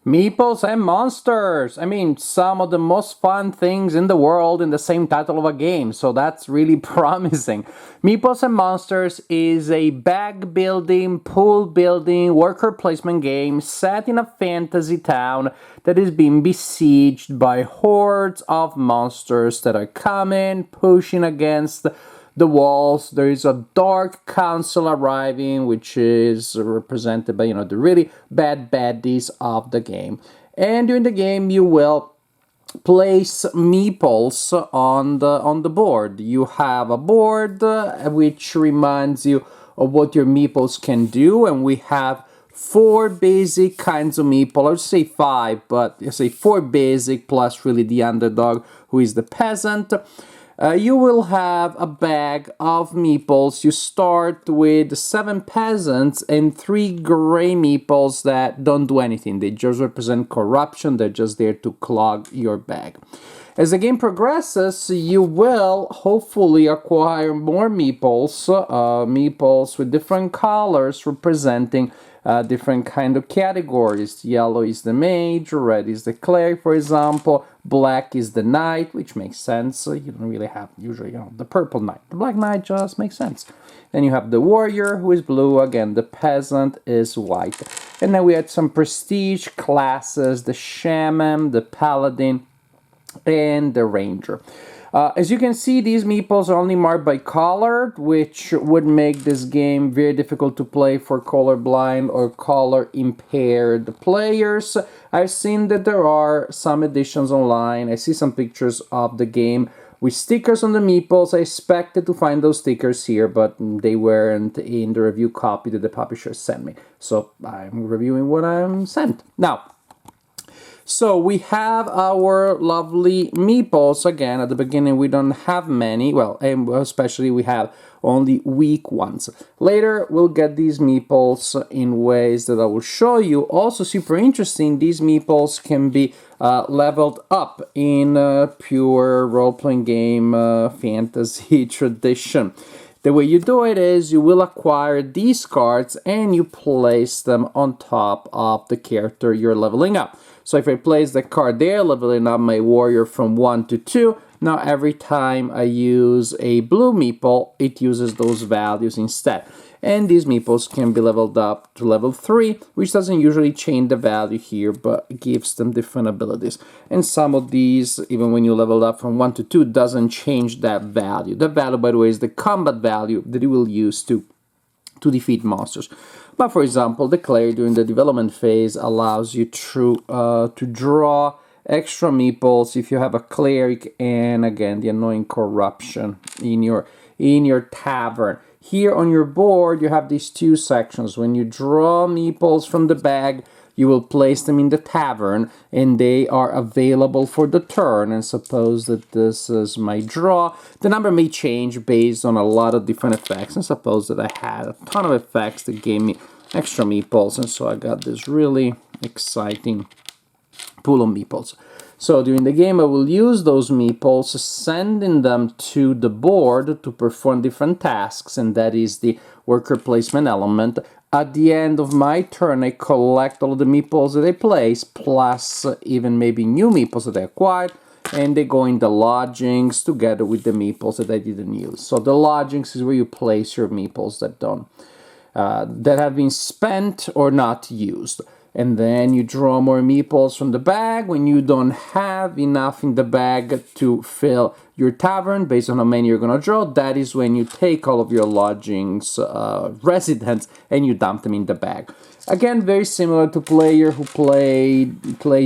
Meeples and monsters! I mean, some of the most fun things in the world in the same title of a game, so that's really promising. Meeples and Monsters is a bag building, pool building, worker placement game set in a fantasy town that is being besieged by hordes of monsters that are coming, pushing against the walls. There is a dark council arriving, which is represented by, the really bad baddies of the game. And during the game, you will place meeples on the board. You have a board which reminds you of what your meeples can do, and we have four basic kinds of meeple. I would say five, but I say four basic plus really the underdog, who is the peasant. You will have a bag of meeples. You start with 7 peasants and 3 gray meeples that don't do anything. They just represent corruption. They're just there to clog your bag. As the game progresses, you will hopefully acquire more meeples, meeples with different colors representing different kind of categories. Yellow is the mage, red is the cleric, for example. Black is the knight, which makes sense. You don't really have usually, the purple knight. The black knight just makes sense. Then you have the warrior, who is blue. Again, the peasant is white. And then we had some prestige classes: the shaman, the paladin, and the ranger. As you can see, these meeples are only marked by color, which would make this game very difficult to play for colorblind or color-impaired players. I've seen that there are some editions online. I see some pictures of the game with stickers on the meeples. I expected to find those stickers here, but they weren't in the review copy that the publisher sent me. So I'm reviewing what I'm sent. Now, so we have our lovely meeples. Again, at the beginning we don't have many, well, and especially we have only weak ones. Later we'll get these meeples in ways that I will show you. Also super interesting, these meeples can be leveled up in pure role-playing game fantasy tradition. The way you do it is you will acquire these cards and you place them on top of the character you're leveling up. So if I place the card there, leveling up my warrior from 1 to 2, now every time I use a blue meeple, it uses those values instead. And these meeples can be leveled up to level 3, which doesn't usually change the value here, but gives them different abilities. And some of these, even when you level up from 1 to 2, doesn't change that value. The value, by the way, is the combat value that you will use to defeat monsters. But for example, the cleric during the development phase allows you to draw extra meeples if you have a cleric, and again the annoying corruption in your tavern. Here on your board you have these two sections. When you draw meeples from the bag, you will place them in the tavern and they are available for the turn. And suppose that this is my draw. The number may change based on a lot of different effects. And suppose that I had a ton of effects that gave me extra meeples, and so I got this really exciting pool of meeples. So during the game I will use those meeples, sending them to the board to perform different tasks, and that is the worker placement element. At the end of my turn, I collect all of the meeples that I place, plus even maybe new meeples that I acquired, and they go in the lodgings together with the meeples that I didn't use. So the lodgings is where you place your meeples that have been spent or not used. And then you draw more meeples from the bag. When you don't have enough in the bag to fill your tavern based on how many you're going to draw, that is when you take all of your lodgings residents and you dump them in the bag. Again, very similar to players who play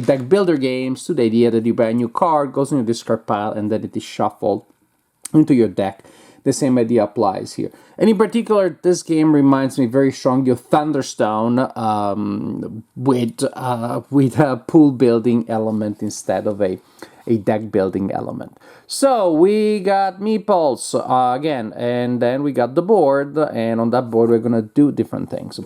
deck builder games, to the idea that you buy a new card, goes in your discard pile, and then it is shuffled into your deck. The same idea applies here. And in particular, this game reminds me very strongly of Thunderstone with a pool building element instead of a deck building element. So we got meeples again, and then we got the board, and on that board we're going to do different things.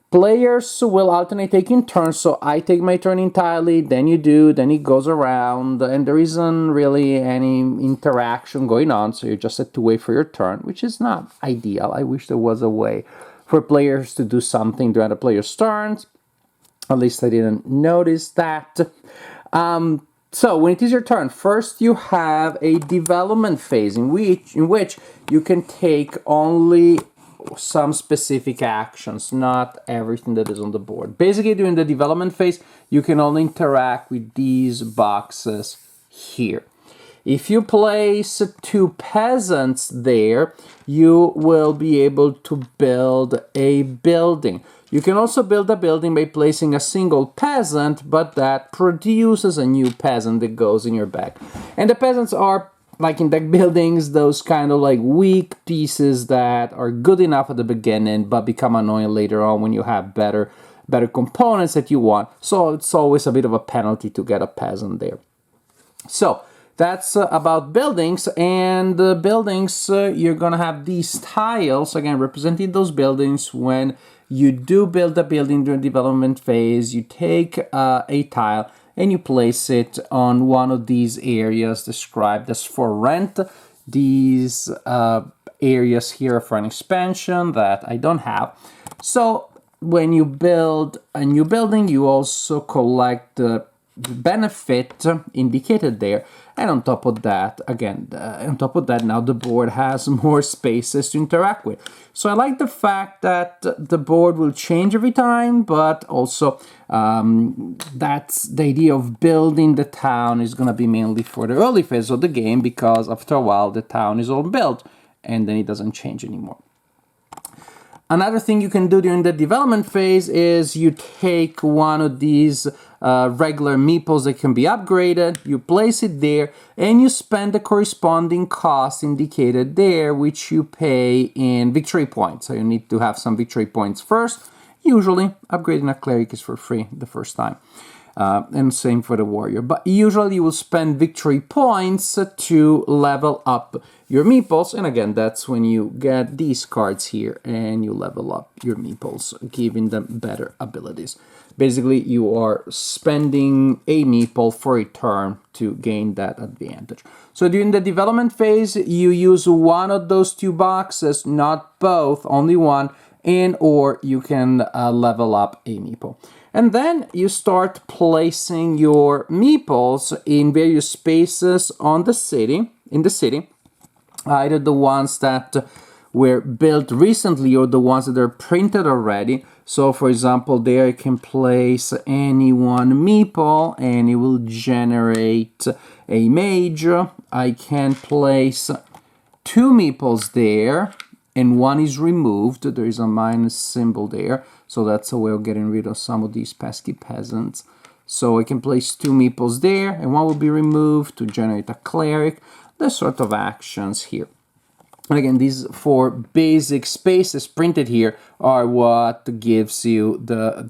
Players will alternate taking turns, so I take my turn entirely, then you do, then it goes around, and there isn't really any interaction going on, so you just have to wait for your turn, which is not ideal. I wish there was a way for players to do something during the player's turns. At least I didn't notice that. So when it is your turn, first you have a development phase in which you can take only some specific actions, not everything that is on the board. Basically, during the development phase, you can only interact with these boxes here. If you place two peasants there, you will be able to build a building. You can also build a building by placing a single peasant, but that produces a new peasant that goes in your bag. And the peasants are, like in deck buildings, those kind of like weak pieces that are good enough at the beginning, but become annoying later on when you have better components that you want. So it's always a bit of a penalty to get a peasant there. So that's about buildings, and buildings, you're gonna have these tiles, again, representing those buildings. When you do build a building during development phase, you take a tile and you place it on one of these areas described as for rent. These areas here are for an expansion that I don't have. So when you build a new building, you also collect the benefit indicated there, and on top of that, again, now the board has more spaces to interact with. So I like the fact that the board will change every time, but also that's the idea of building the town is going to be mainly for the early phase of the game, because after a while the town is all built and then it doesn't change anymore. Another thing you can do during the development phase is you take one of these regular meeples that can be upgraded, you place it there, and you spend the corresponding cost indicated there, which you pay in victory points. So you need to have some victory points first. Usually, upgrading a cleric is for free the first time. And same for the warrior. But usually you will spend victory points to level up your meeples. And again, that's when you get these cards here and you level up your meeples, giving them better abilities. Basically, you are spending a meeple for a turn to gain that advantage. So during the development phase, you use one of those two boxes, not both, only one, and or you can level up a meeple. And then you start placing your meeples in various spaces in the city, either the ones that were built recently or the ones that are printed already. So for example, there I can place any one meeple and it will generate a mage. I can place two meeples there and one is removed. There is a minus symbol there. So that's a way of getting rid of some of these pesky peasants. So I can place two meeples there, and one will be removed to generate a cleric. The sort of actions here. And again, these four basic spaces printed here are what gives you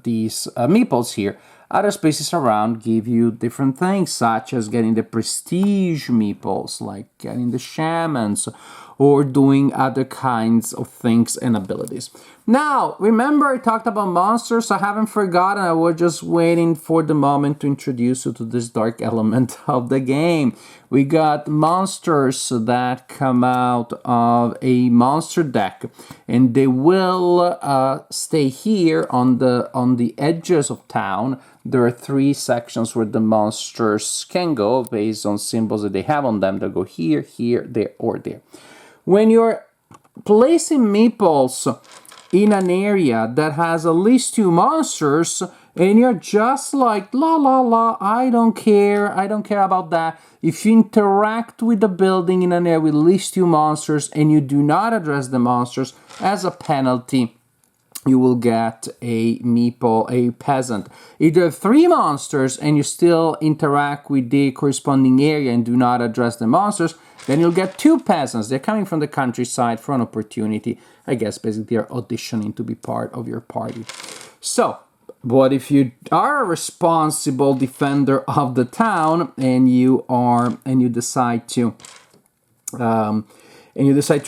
these meeples here. Other spaces around give you different things, such as getting the prestige meeples, like getting the shamans, or doing other kinds of things and abilities. Now, remember I talked about monsters? I haven't forgotten. I was just waiting for the moment to introduce you to this dark element of the game. We got monsters that come out of a monster deck, and they will stay here on the edges of town. There are three sections where the monsters can go based on symbols that they have on them. They'll go here, here, there, or there. When you're placing meeples in an area that has at least two monsters, and you're just like, la la la, I don't care about that. If you interact with the building in an area with at least two monsters and you do not address the monsters, as a penalty, you will get a meeple, a peasant. If you have three monsters and you still interact with the corresponding area and do not address the monsters, then you'll get two peasants. They're coming from the countryside for an opportunity. I guess basically they're auditioning to be part of your party. So, what if you are a responsible defender of the town and you decide to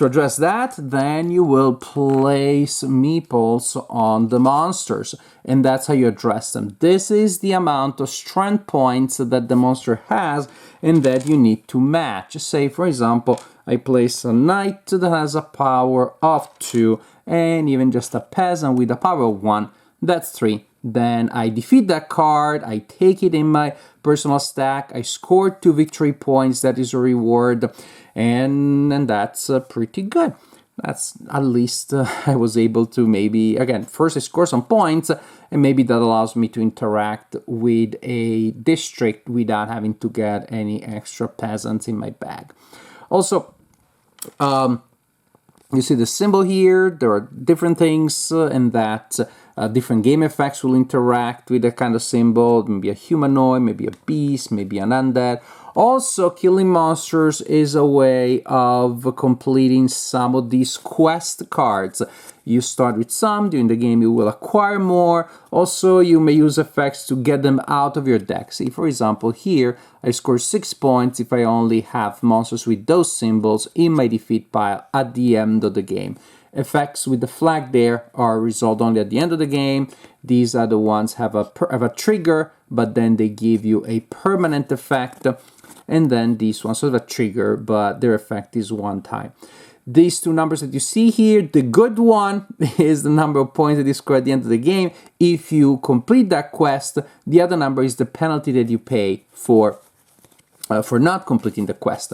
address that, then you will place meeples on the monsters, and that's how you address them. This is the amount of strength points that the monster has and that you need to match. Say, for example, I place a knight that has a power of 2 and even just a peasant with a power of 1. That's 3. then I defeat that card, I take it in my personal stack, I score 2 victory points, that is a reward, and that's pretty good. That's at least I was able to maybe, again, first I score some points, and maybe that allows me to interact with a district without having to get any extra peasants in my bag. Also, you see the symbol here, there are different things in that different game effects will interact with that kind of symbol, maybe a humanoid, maybe a beast, maybe an undead. Also, killing monsters is a way of completing some of these quest cards. You start with some, during the game you will acquire more. Also, you may use effects to get them out of your deck. See, for example, here I score 6 points if I only have monsters with those symbols in my defeat pile at the end of the game. Effects with the flag there are resolved only at the end of the game. These are the ones have a trigger, but then they give you a permanent effect. And then these ones have a trigger, but their effect is one time. These two numbers that you see here, the good one is the number of points that you score at the end of the game. If you complete that quest, the other number is the penalty that you pay for not completing the quest.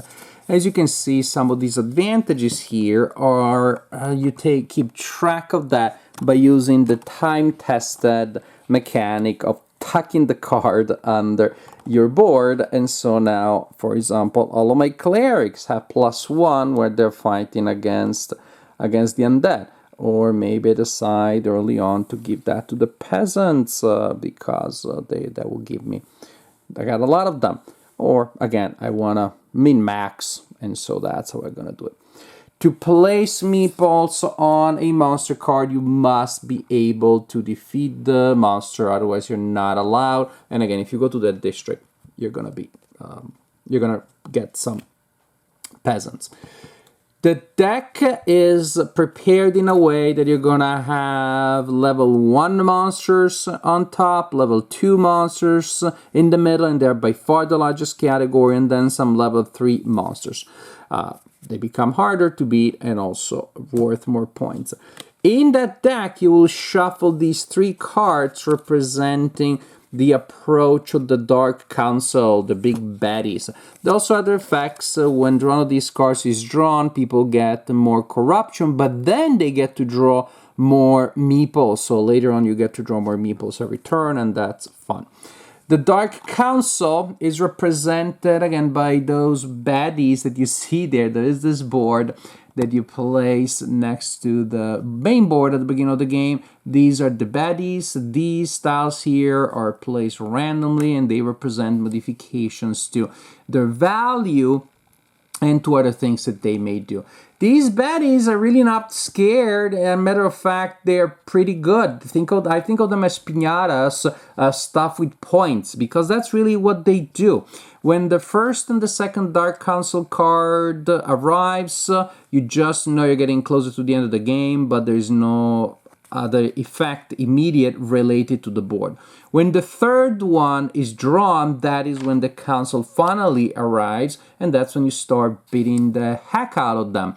As you can see, some of these advantages here are you keep track of that by using the time-tested mechanic of tucking the card under your board. And so now, for example, all of my clerics have +1 where they're fighting against the undead. Or maybe I decide early on to give that to the peasants because that will give me, I got a lot of them. Or again, I want to min-max, and so that's how we're going to do it. To place Meeples on a monster card, you must be able to defeat the monster, otherwise you're not allowed. And again, if you go to that district, you're gonna get some peasants. The deck is prepared in a way that you're gonna have level 1 monsters on top, level 2 monsters in the middle, and they're by far the largest category, and then some level 3 monsters. They become harder to beat and also worth more points. In that deck, you will shuffle these 3 cards representing the approach of the Dark Council, the big baddies. There are also other effects. When one of these cards is drawn, people get more corruption, but then they get to draw more meeples. So later on, you get to draw more meeples every turn, and that's fun. The Dark Council is represented again by those baddies that you see there. There is this board that you place next to the main board at the beginning of the game. These are the baddies. These tiles here are placed randomly and they represent modifications to their value and to other things that they may do. These baddies are really not scared. As a matter of fact, they're pretty good. I think of them as piñatas, stuff with points, because that's really what they do. When the first and the second Dark Council card arrives, you just know you're getting closer to the end of the game, but there's no other effect immediate related to the board. When the third one is drawn, that is when the council finally arrives, and that's when you start beating the heck out of them.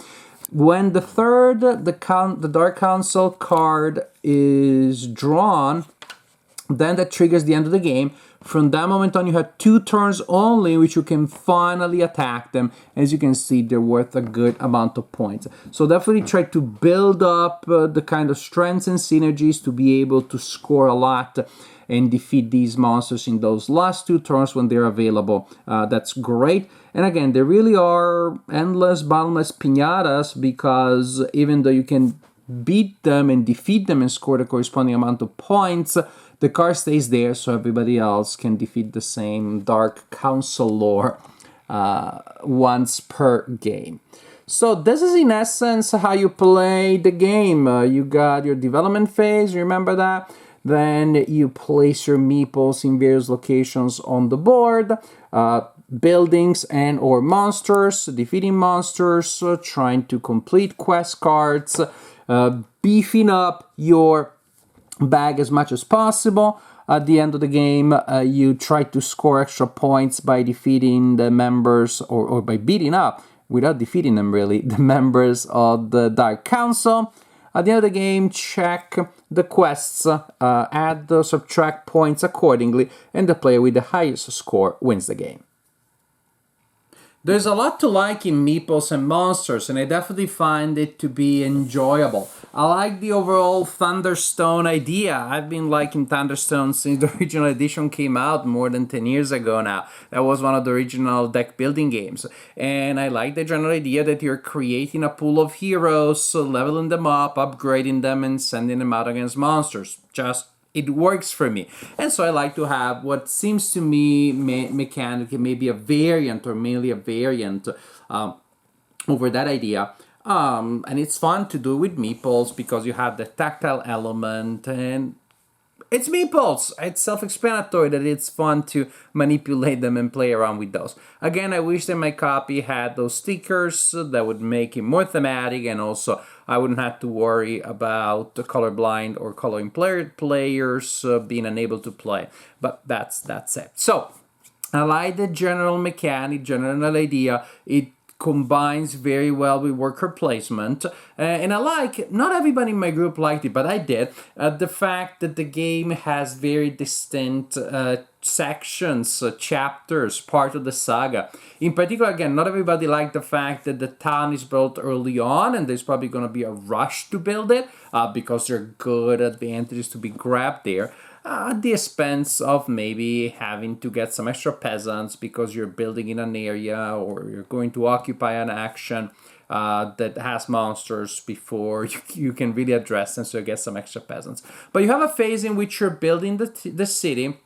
When the third, the Dark Council card is drawn, then that triggers the end of the game. From that moment on, you have 2 turns only in which you can finally attack them. As you can see, they're worth a good amount of points. So definitely try to build up the kind of strengths and synergies to be able to score a lot and defeat these monsters in those last 2 turns when they're available. That's great. And again, they really are endless, boundless piñatas, because even though you can beat them and defeat them and score the corresponding amount of points, the card stays there so everybody else can defeat the same Dark Council lore once per game. So this is in essence how you play the game. You got your development phase, remember that? Then you place your meeples in various locations on the board, buildings and or monsters, defeating monsters, trying to complete quest cards, beefing up your bag as much as possible. At the end of the game, you try to score extra points by defeating the members or by beating up, without defeating them really, the members of the Dark Council. At the end of the game, check the quests, add, subtract points accordingly, and the player with the highest score wins the game. There's a lot to like in Meeples and Monsters, and I definitely find it to be enjoyable. I like the overall Thunderstone idea. I've been liking Thunderstone since the original edition came out more than 10 years ago now. That was one of the original deck building games. And I like the general idea that you're creating a pool of heroes, leveling them up, upgrading them, and sending them out against monsters. Just it works for me. And so I like to have what seems to me mechanic, maybe a variant or mainly a variant over that idea. And it's fun to do with meeples because you have the tactile element and it's meeples. It's self-explanatory that it's fun to manipulate them and play around with those. Again, I wish that my copy had those stickers that would make it more thematic, and also I wouldn't have to worry about the colorblind or coloring players being unable to play. But that's it. So I like the general mechanic, general idea. It combines very well with worker placement, and I like, not everybody in my group liked it, but I did, the fact that the game has very distinct sections, chapters, part of the saga. In particular, again, not everybody liked the fact that the town is built early on and there's probably going to be a rush to build it because there are good advantages to be grabbed there. At the expense of maybe having to get some extra peasants because you're building in an area or you're going to occupy an action that has monsters before you can really address them, so you get some extra peasants. But you have a phase in which you're building the city,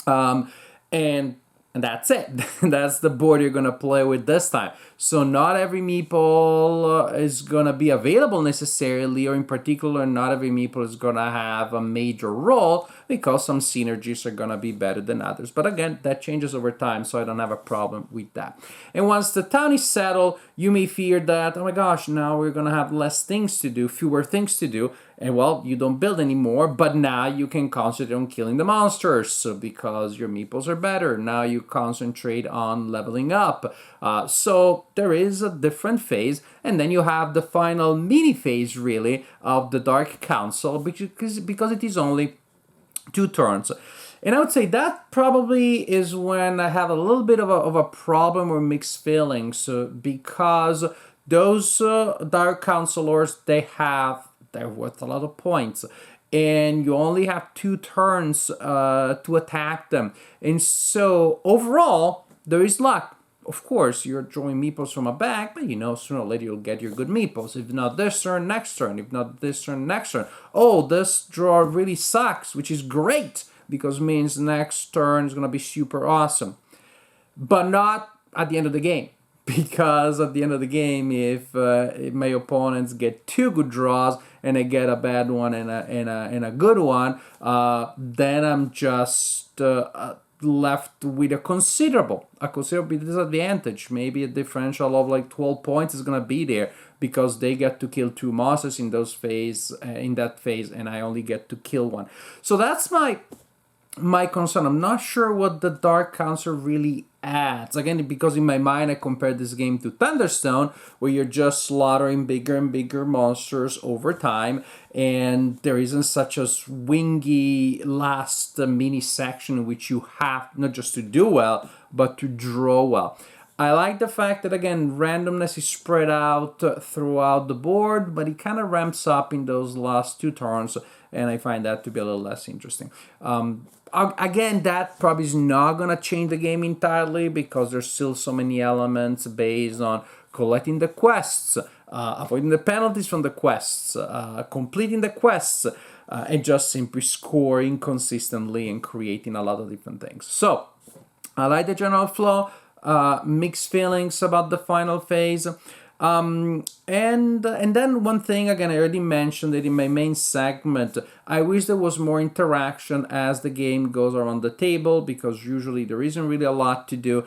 and that's it. That's the board you're going to play with this time. So not every meeple is going to be available necessarily, or in particular, not every meeple is going to have a major role because some synergies are going to be better than others. But again, that changes over time, so I don't have a problem with that. And once the town is settled, you may fear that, oh my gosh, now we're going to have less things to do, fewer things to do. And well, you don't build anymore, but now you can concentrate on killing the monsters. So because your meeples are better, now you concentrate on leveling up. So there is a different phase, and then you have the final mini phase, really, of the Dark Council, because it is only 2 turns. And I would say that probably is when I have a little bit of a problem or mixed feelings, because those Dark Counselors, they're worth a lot of points, and you only have 2 turns to attack them. And so overall, there is luck. Of course, you're drawing meeples from a bag, but sooner or later you'll get your good meeples. If not this turn, next turn. If not this turn, next turn. Oh, this draw really sucks, which is great, because it means next turn is going to be super awesome. But not at the end of the game. Because at the end of the game, if my opponents get 2 good draws and I get a bad one and a good one, then I'm just left with a considerable disadvantage. Maybe a differential of like 12 points is gonna be there because they get to kill 2 monsters in that phase, and I only get to kill 1. So that's my concern. I'm not sure what the Dark Council really adds. Again, because in my mind I compare this game to Thunderstone, where you're just slaughtering bigger and bigger monsters over time, and there isn't such a swingy last mini section in which you have not just to do well, but to draw well. I like the fact that, again, randomness is spread out throughout the board, but it kind of ramps up in those last 2 turns, and I find that to be a little less interesting. Again, that probably is not going to change the game entirely because there's still so many elements based on collecting the quests, avoiding the penalties from the quests, completing the quests, and just simply scoring consistently and creating a lot of different things. So, I like the general flow. Mixed feelings about the final phase. And then one thing, again, I already mentioned it in my main segment. I wish there was more interaction as the game goes around the table, because usually there isn't really a lot to do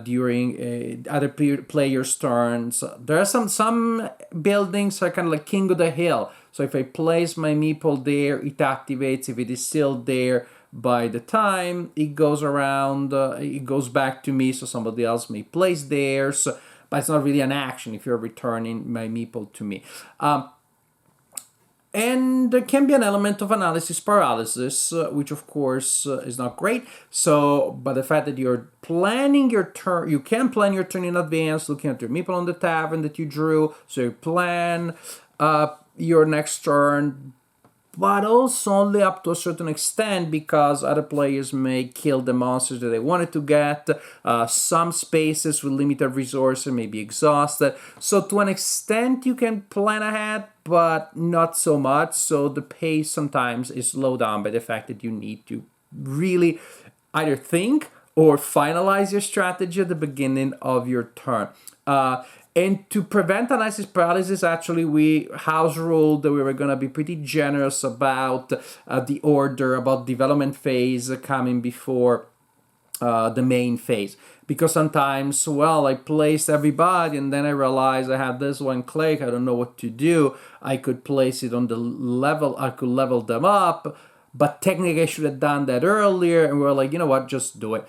during other players' turns. There are some buildings are kind of like King of the Hill. So if I place my meeple there, it activates. If it is still there by the time it goes around, it goes back to me, so somebody else may place theirs. But it's not really an action if you're returning my meeple to me. And there can be an element of analysis paralysis, which of course is not great. So, but the fact that you're planning your turn, you can plan your turn in advance, looking at your meeple on the tavern that you drew. So you plan your next turn, but also only up to a certain extent because other players may kill the monsters that they wanted to get. Some spaces with limited resources may be exhausted. So to an extent you can plan ahead, but not so much. So the pace sometimes is slowed down by the fact that you need to really either think or finalize your strategy at the beginning of your turn. And to prevent analysis paralysis, actually, we house ruled that we were going to be pretty generous about the order, about development phase coming before the main phase. Because sometimes, well, I placed everybody and then I realized I had this one click, I don't know what to do. I could place it on the level, I could level them up, but technically I should have done that earlier. And we're like, you know what, just do it.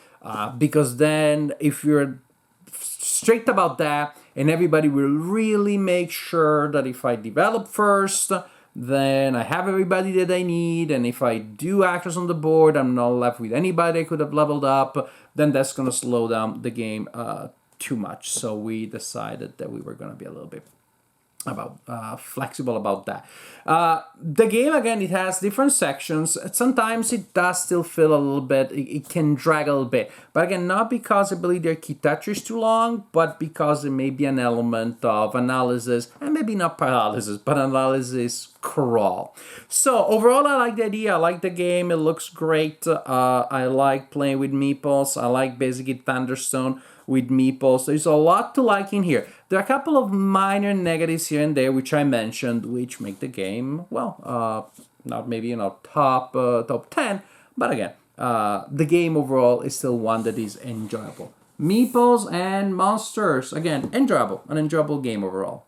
Because then if you're strict about that, and everybody will really make sure that if I develop first, then I have everybody that I need, and if I do actions on the board, I'm not left with anybody I could have leveled up, then that's going to slow down the game too much. So we decided that we were going to be a little bit flexible about that. The game, again, it has different sections. Sometimes it does still feel a little bit, it can drag a little bit. But again, not because I believe the architecture is too long, but because there may be an element of analysis, and maybe not paralysis, but analysis crawl. So overall, I like the idea. I like the game. It looks great. I like playing with meeples. I like basically Thunderstone with meeples. There's a lot to like in here. There are a couple of minor negatives here and there, which I mentioned, which make the game, well, not maybe, top 10, but again, the game overall is still one that is enjoyable. Meeples and Monsters, again, enjoyable, an enjoyable game overall.